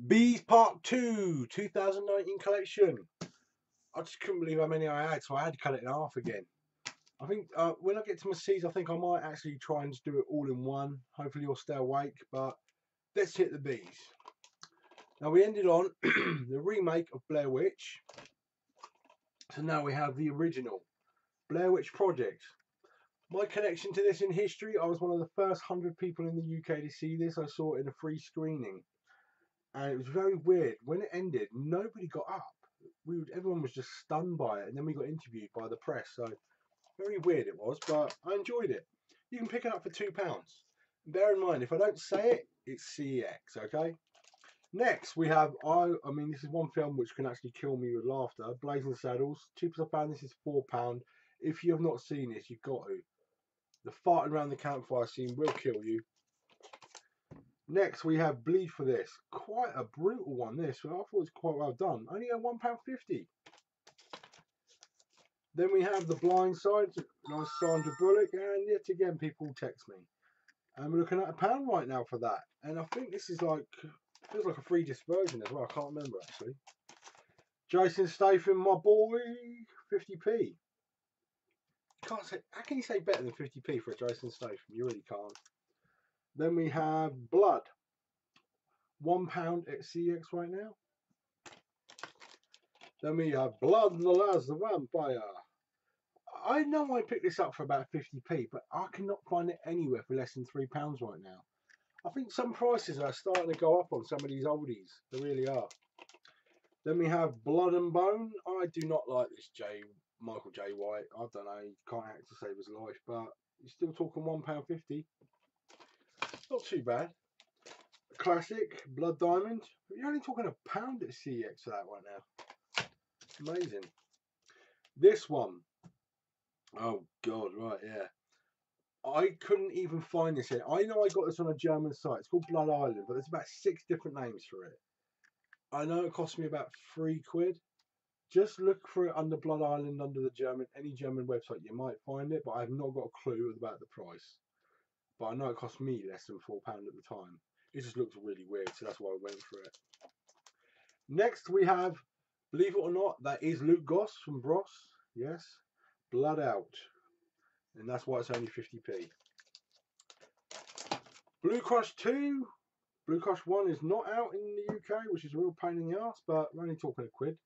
Bbb'S Part 2, 2019 collection. I just couldn't believe how many I had, so I had to cut it in half again. I think when I get to my C's, I think I might actually try and just do it all in one. Hopefully you'll stay awake, but let's hit the B's. Now we ended on the remake of Blair Witch. So now we have the original Blair Witch Project. My connection to this in history, I was one of the first 100 people in the UK to see this. I saw it in a free screening. And it was very weird. When it ended, nobody got up. Everyone was just stunned by it, and then we got interviewed by the press. So very weird it was, but I enjoyed it. You can pick it up for £2. Bear in mind, if I don't say it, it's CEX. Okay. Next, we have I mean, this is one film which can actually kill me with laughter. Blazing Saddles. Cheapest I found. This is £4. If you have not seen this, you've got to. The farting around the campfire scene will kill you. Next, we have Bleed for This. Quite a brutal one, this. I thought it was quite well done. Only at £1.50. Then we have The Blind Side. Nice Sandra Bullock. And yet again, people text me. And we're looking at £1 right now for that. And I think this is like, feels like a free disc version as well. I can't remember, actually. Jason Statham, my boy. 50p. Can't say, how can you say better than 50p for a Jason Statham? You really can't. Then we have Blood. £1 at CX right now. Then we have Blood and the Last the Vampire. I know I picked this up for about 50p, but I cannot find it anywhere for less than £3 right now. I think some prices are starting to go up on some of these oldies. They really are. Then we have Blood and Bone. I do not like this Michael J. White. I don't know. He can't act to save his life, but you're still talking £1.50. Not too bad. Classic Blood Diamond. You're only talking £1 at CX for that right now. Amazing. This one. Oh God, right, yeah. I couldn't even find this here. I know I got this on a German site. It's called Blood Island, but there's about 6 different names for it. I know it cost me about £3. Just look for it under Blood Island under the any German website. You might find it, but I have not got a clue about the price. But I know it cost me less than £4 at the time. It just looks really weird, so that's why I went for it. Next, we have, believe it or not, that is Luke Goss from Bros. Yes, Blood Out. And that's why it's only 50p. Blue Crush 2. Blue Crush 1 is not out in the UK, which is a real pain in the ass, but we're only talking £1.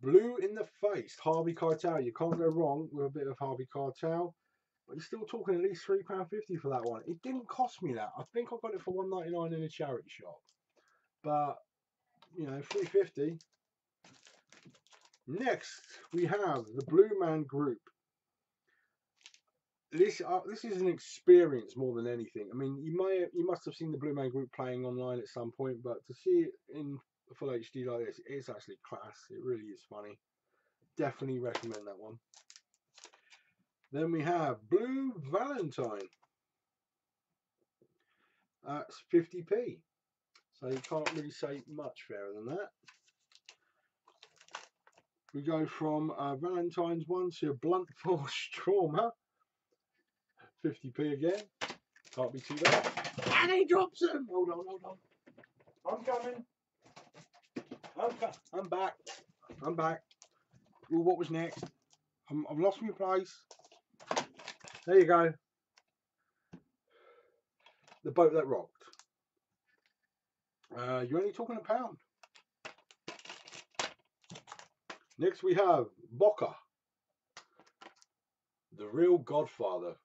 Blue in the Face. Harvey Keitel. You can't go wrong with a bit of Harvey Keitel. But you're still talking at least £3.50 for that one. It didn't cost me that. I think I got it for £1.99 in a charity shop. But, you know, £3.50. Next, we have the Blue Man Group. This is an experience more than anything. I mean, you must have seen the Blue Man Group playing online at some point, but to see it in full HD like this, it's actually class. It really is funny. Definitely recommend that one. Then we have Blue Valentine. That's 50p. So you can't really say much fairer than that. We go from Valentine's one to Blunt Force Trauma. 50p again. Can't be too bad. And he drops them. Hold on. I'm coming. I'm back. I'm back. Ooh, what was next? I've lost my place. There you go. The Boat That Rocked. You're only talking £1. Next we have Boca. The Real Godfather.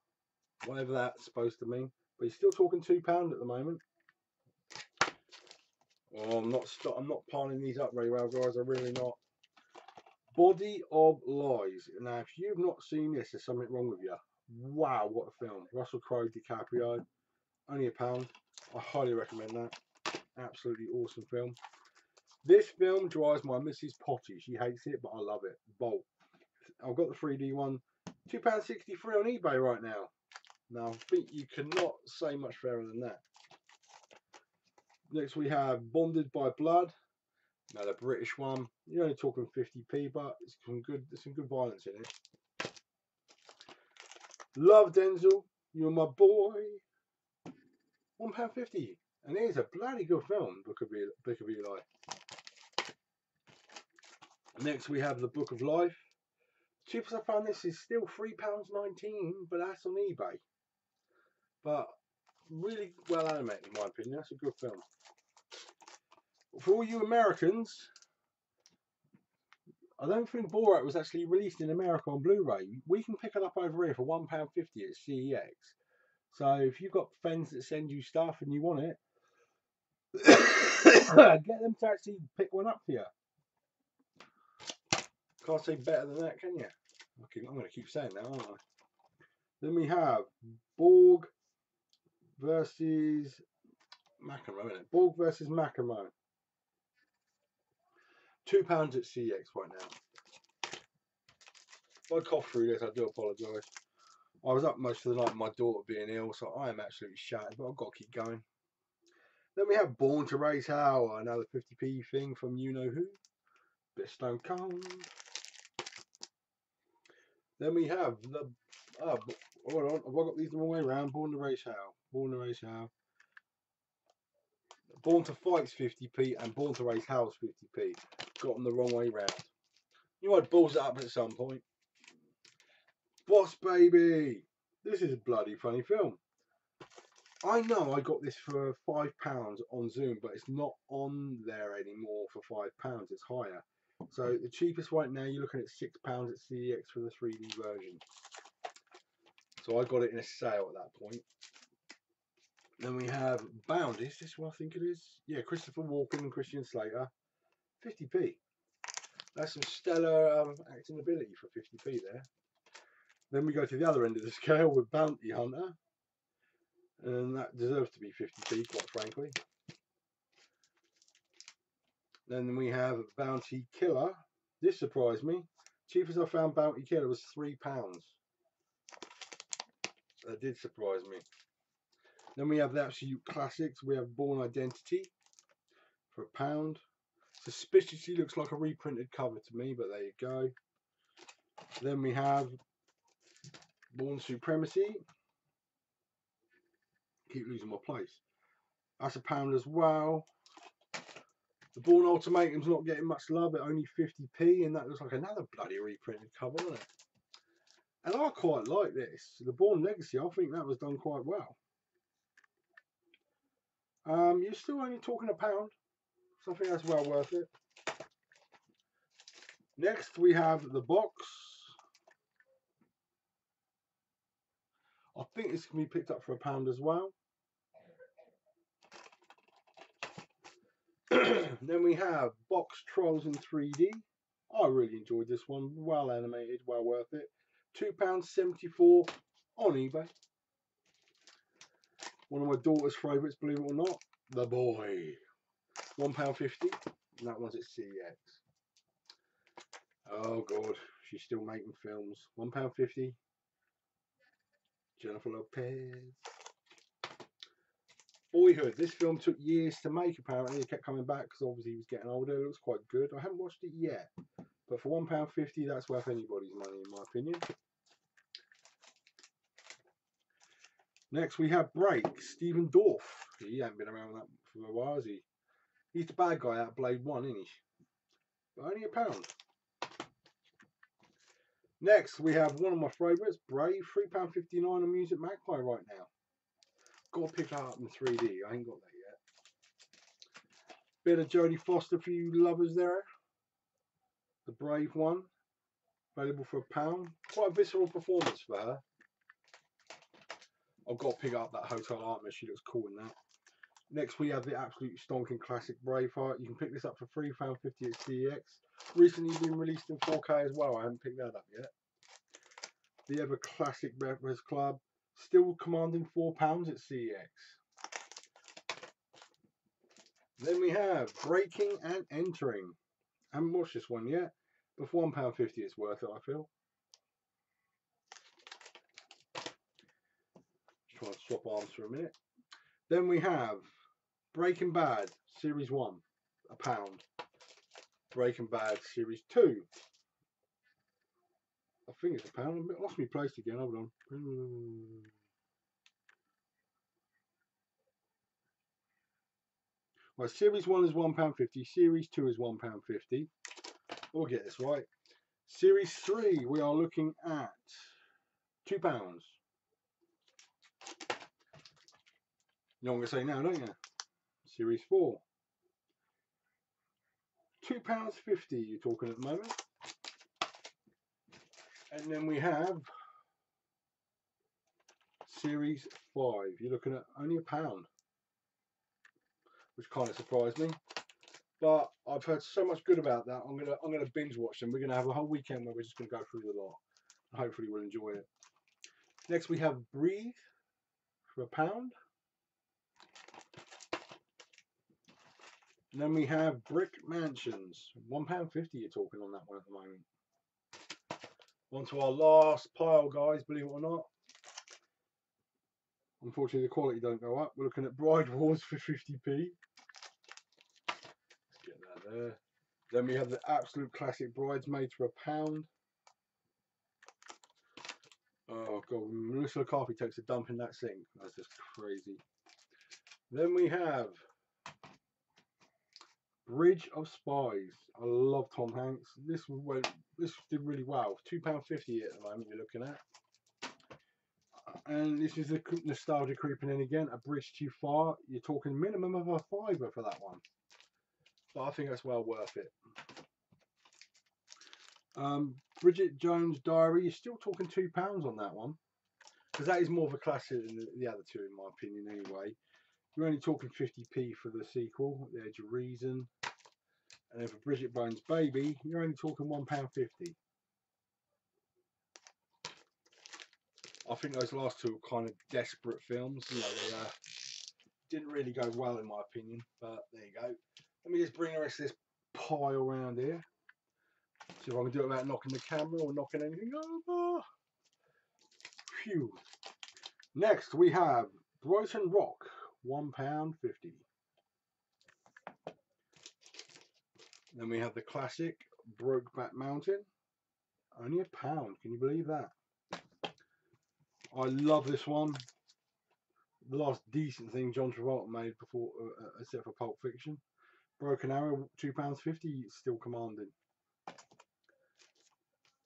Whatever that's supposed to mean. But you're still talking £2 at the moment. Oh, I'm not piling these up very well, guys. I'm really not. Body of Lies. Now, if you've not seen this, there's something wrong with you. Wow, what a film. Russell Crowe, DiCaprio. Only £1. I highly recommend that. Absolutely awesome film. This film drives my Mrs. Potty. She hates it, but I love it. Bolt. I've got the 3D one. £2.63 on eBay right now. Now, I think you cannot say much fairer than that. Next we have Bonded by Blood. Now the British one. You're only talking 50p, but there's some good violence in it. Love Denzel. You're my boy. £1.50 And it is a bloody good film, Book of Eli. Next we have The Book of Life. Cheapest I found this is still £3.19, but that's on eBay. But really well animated in my opinion. That's a good film. For all you Americans, I don't think Borat was actually released in America on Blu-ray. We can pick it up over here for £1.50 at CEX. So if you've got friends that send you stuff and you want it, get them to actually pick one up for you. Can't say better than that, can you? Okay, I'm going to keep saying that, aren't I? Then we have Borg versus McEnroe, isn't it? Borg versus McEnroe. £2 at CEX right now. If I cough through this, I do apologise. I was up most of the night with my daughter being ill, so I am absolutely shattered, but I've got to keep going. Then we have Born to Raise Hell, another 50p thing from you know who. Bit of Stone Cold. Then we have the hold on, have I got these the wrong way around? Born to Raise Hell. Born to Raise Hell. Born to Fight's 50p and Born to Raise Hell's 50p. Got them the wrong way round. You might balls it up at some point. Boss Baby. This is a bloody funny film. I know I got this for £5 on Zoom, but it's not on there anymore for £5. It's higher. So the cheapest right now, you're looking at £6 at CEX for the 3D version. So I got it in a sale at that point. Then we have Bound. Is this what I think it is? Yeah, Christopher Walken and Christian Slater. 50p. That's some stellar acting ability for 50p there. Then we go to the other end of the scale with Bounty Hunter. And that deserves to be 50p, quite frankly. Then we have Bounty Killer. This surprised me. Cheapest I found Bounty Killer was £3. That did surprise me. Then we have the absolute classics. We have Born Identity for £1. Suspiciously looks like a reprinted cover to me, but there you go. Then we have Born Supremacy. Keep losing my place. That's £1 as well. The Born Ultimatum's not getting much love at only 50p, and that looks like another bloody reprinted cover, doesn't it? And I quite like this. The Born Legacy, I think that was done quite well. You're still only talking £1, so I think that's well worth it. Next we have the box. I think this can be picked up for £1 as well. Then we have Box Trolls in 3D. I really enjoyed this one. Well animated, well worth it. £2.74 on eBay. One of my daughter's favourites, believe it or not. The Boy. £1.50. And that one's at CEX. Oh God, she's still making films. £1.50. Jennifer Lopez. Boyhood. This film took years to make, apparently. It kept coming back because obviously he was getting older. It looks quite good. I haven't watched it yet. But for £1.50, that's worth anybody's money, in my opinion. Next, we have Break. Stephen Dorff. He hasn't been around that for a while, has he? He's the bad guy out of Blade 1, isn't he? But only £1. Next, we have one of my favourites, Brave. £3.59 on Music Magpie right now. Got to pick that up in 3D. I ain't got that yet. Bit of Jodie Foster for you lovers there. The Brave one. Available for £1. Quite a visceral performance for her. I've got to pick up that Hotel Artemis. She looks cool in that. Next, we have the absolute stonking classic Braveheart. You can pick this up for £3.50 at CEX. Recently been released in 4K as well. I haven't picked that up yet. The ever classic Breakfast Club. Still commanding £4 at CEX. Then we have Breaking and Entering. I haven't watched this one yet, but for £1.50 it's worth it, I feel. Just trying to swap arms for a minute. Then we have Breaking Bad Series 1, £1. Breaking Bad Series 2. I think it's £1. I lost my place again, hold on. Well, Series 1 is £1.50. Series 2 is £1.50. We'll get this right. Series 3, we are looking at £2. You know what I'm going to say now, don't you? Series 4. £2.50 you're talking at the moment. And then we have Series 5. You're looking at only £1, which kind of surprised me. But I've heard so much good about that. I'm gonna binge watch them. We're gonna have a whole weekend where we're just gonna go through the lot. Hopefully we'll enjoy it. Next we have Breathe for £1. And then we have Brick Mansions, £1.50 you're talking on that one at the moment. On to our last pile, guys, believe it or not. Unfortunately the quality don't go up. We're looking at Bride Wars for 50p. Get that there. Then we have the absolute classic Bridesmaids for £1. Oh god, Melissa McCarthy takes a dump in that sink. That's just crazy. Then we have Bridge of Spies. I love Tom Hanks. This did really well. £2.50 at the moment you're looking at. And this is the nostalgia creeping in again. A Bridge Too Far. You're talking minimum of £5 for that one. But I think that's well worth it. Bridget Jones' Diary. You're still talking £2 on that one. Because that is more of a classic than the other two in my opinion anyway. You're only talking 50p for the sequel, The Edge of Reason. And then for Bridget Bones' Baby, you're only talking £1.50. I think those last two are kind of desperate films. You know, they didn't really go well in my opinion, but there you go. Let me just bring the rest of this pile around here. See if I can do it without knocking the camera or knocking anything over. Phew. Next we have Brighton Rock, £1.50. Then we have the classic Brokeback Mountain, only £1. Can you believe that? I love this one. The last decent thing John Travolta made before, except for Pulp Fiction. Broken Arrow, £2.50, still commanding.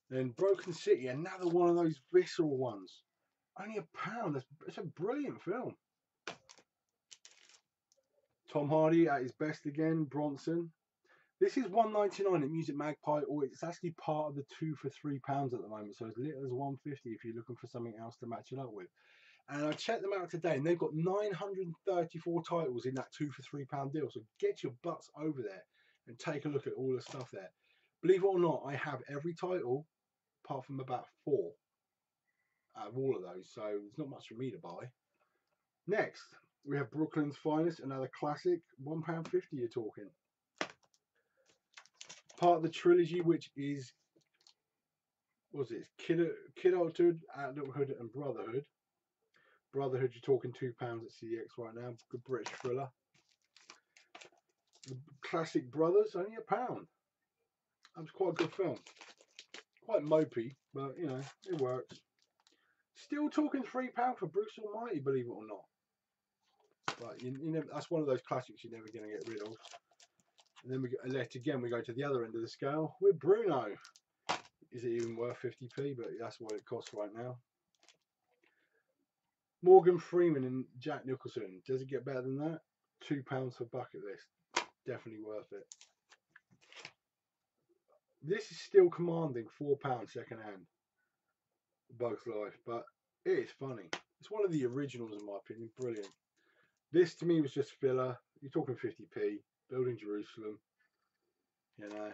Then Broken City, another one of those visceral ones. Only £1. It's a brilliant film. Tom Hardy at his best again, Bronson. This is £1.99 at Music Magpie, or it's actually part of the 2 for £3 at the moment. So as little as £1.50 if you're looking for something else to match it up with. And I checked them out today, and they've got 934 titles in that 2 for £3 deal. So get your butts over there and take a look at all the stuff there. Believe it or not, I have every title apart from about 4 out of all of those. So there's not much for me to buy. Next, we have Brooklyn's Finest, another classic, £1.50 you're talking. Part of the trilogy, which is, what was it? Kidulthood, Adulthood, and Brotherhood. Brotherhood, you're talking £2 at CEX right now. Good British thriller. The classic Brothers, only £1. That was quite a good film. Quite mopey, but you know, it works. Still talking £3 for Bruce Almighty, believe it or not. But you know, that's one of those classics you're never going to get rid of. And then we go to the other end of the scale with Bruno. Is it even worth 50p? But that's what it costs right now. Morgan Freeman and Jack Nicholson. Does it get better than that? £2 for Bucket List. Definitely worth it. This is still commanding £4 second hand. Bug's Life, but it is funny. It's one of the originals in my opinion. Brilliant. This to me was just filler. You're talking 50p. Building Jerusalem. You know,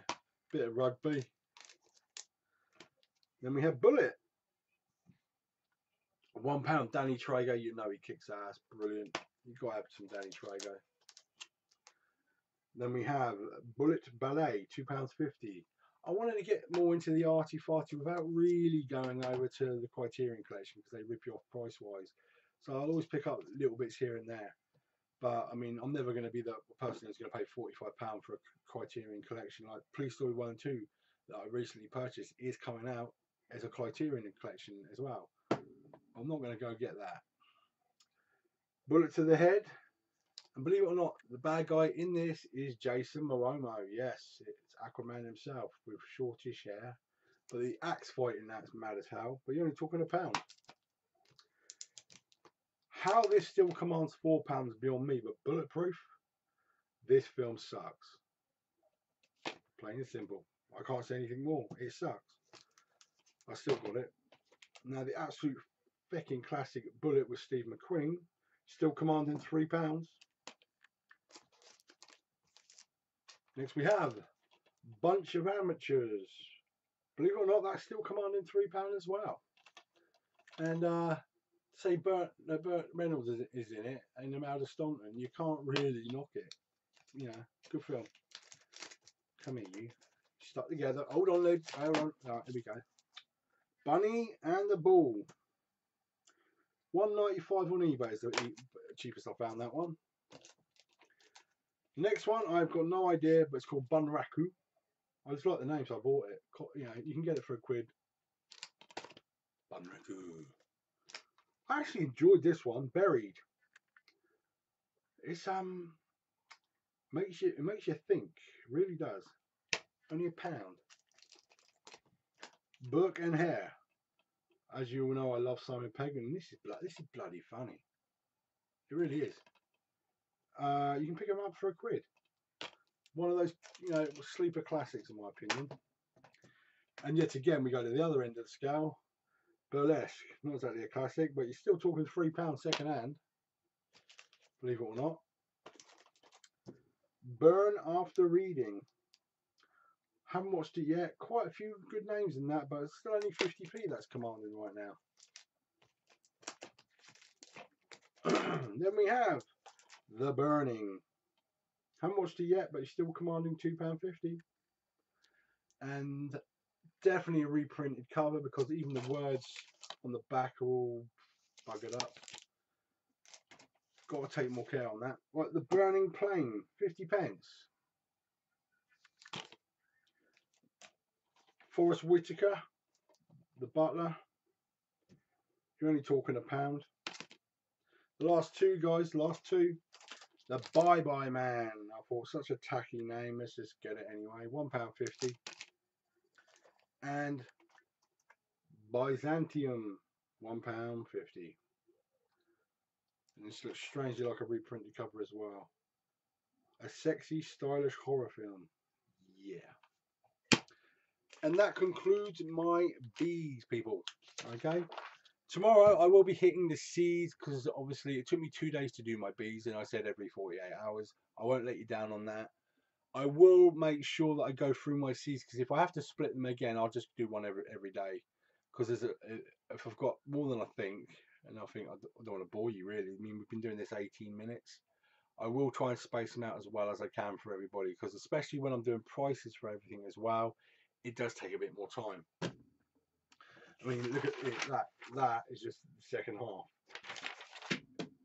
bit of rugby. Then we have Bullet. £1. Danny Trejo, you know he kicks ass. Brilliant. You've got to have some Danny Trejo. Then we have Bullet Ballet, £2.50. I wanted to get more into the arty-farty without really going over to the Criterion collection because they rip you off price-wise. So I'll always pick up little bits here and there. But I mean, I'm never going to be the person who's going to pay £45 for a Criterion collection. Like Police Story 1 and 2 that I recently purchased is coming out as a Criterion collection as well. I'm not going to go get that. Bullet to the Head. And believe it or not, the bad guy in this is Jason Momoa. Yes, it's Aquaman himself with shortish hair. But the axe fight in that's mad as hell. But you're only talking a pound. How this still commands £4 beyond me, but bulletproof. This film sucks. Plain and simple. I can't say anything more. It sucks. I still got it. Now the absolute fucking classic Bullet with Steve McQueen, still commanding £3. Next we have Bunch of Amateurs. Believe it or not, that's still commanding £3 as well. And say Burt Reynolds is in it, and Imelda Staunton. You can't really knock it. You know, good film. Come here, you. Stuck together. Hold on, Luke. Hold on. Right, here we go. Bunny and the Ball. $1.95 on eBay is the cheapest I found that one. Next one, I've got no idea, but it's called Bunraku. I just like the name, so I bought it. You know, you can get it for £1. Bunraku. I actually enjoyed this one. Buried. It's makes you think. It really does. Only £1. Book and Hare. As you all know, I love Simon Pegg, and this is bloody funny. It really is. You can pick them up for £1. One of those, you know, sleeper classics in my opinion. And yet again, we go to the other end of the scale. Burlesque, not exactly a classic, but you're still talking £3 second hand. Believe it or not. Burn After Reading. Haven't watched it yet. Quite a few good names in that, but it's still only 50p that's commanding right now. Then we have The Burning. Haven't watched it yet, but it's still commanding £2.50. And definitely a reprinted cover because even the words on the back are all buggered up. Got to take more care on that. Right, The Burning Plain, 50p. Forrest Whitaker, The Butler. You're only talking £1. The last two, guys, The Bye Bye Man. I thought such a tacky name. Let's just get it anyway. £1.50. And Byzantium, £1.50. And this looks strangely like a reprinted cover as well. A sexy, stylish horror film. Yeah. And that concludes my Bbb'S, people. Okay. Tomorrow I will be hitting the C's because obviously it took me 2 days to do my B's, and I said every 48 hours. I won't let you down on that. I will make sure that I go through my C's because if I have to split them again, I'll just do one every day. Because if I've got more than I think, and I think I don't want to bore you really. I mean, we've been doing this 18 minutes. I will try and space them out as well as I can for everybody because especially when I'm doing prices for everything as well, it does take a bit more time. I mean, look at it, that is just the second half.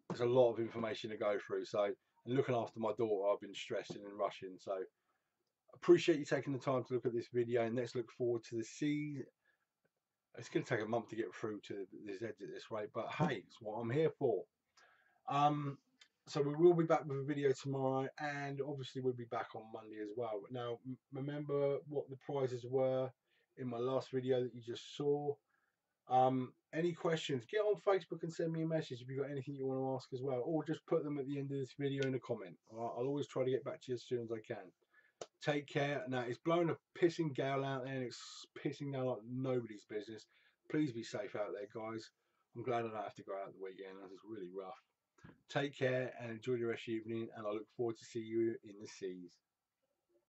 There's a lot of information to go through. So, and looking after my daughter, I've been stressing and rushing. So, appreciate you taking the time to look at this video, and let's look forward to the C's. It's going to take a month to get through to the Z's at this rate, but hey, it's what I'm here for. So we will be back with a video tomorrow, and obviously we'll be back on Monday as well. Now, remember what the prizes were in my last video that you just saw. Any questions, get on Facebook and send me a message if you've got anything you want to ask as well, or just put them at the end of this video in a comment. I'll always try to get back to you as soon as I can. Take care. Now, it's blowing a pissing gale out there, and it's pissing down like nobody's business. Please be safe out there, guys. I'm glad I don't have to go out the weekend. It's really rough. Take care and enjoy the rest of the evening, and I look forward to see you in the C's.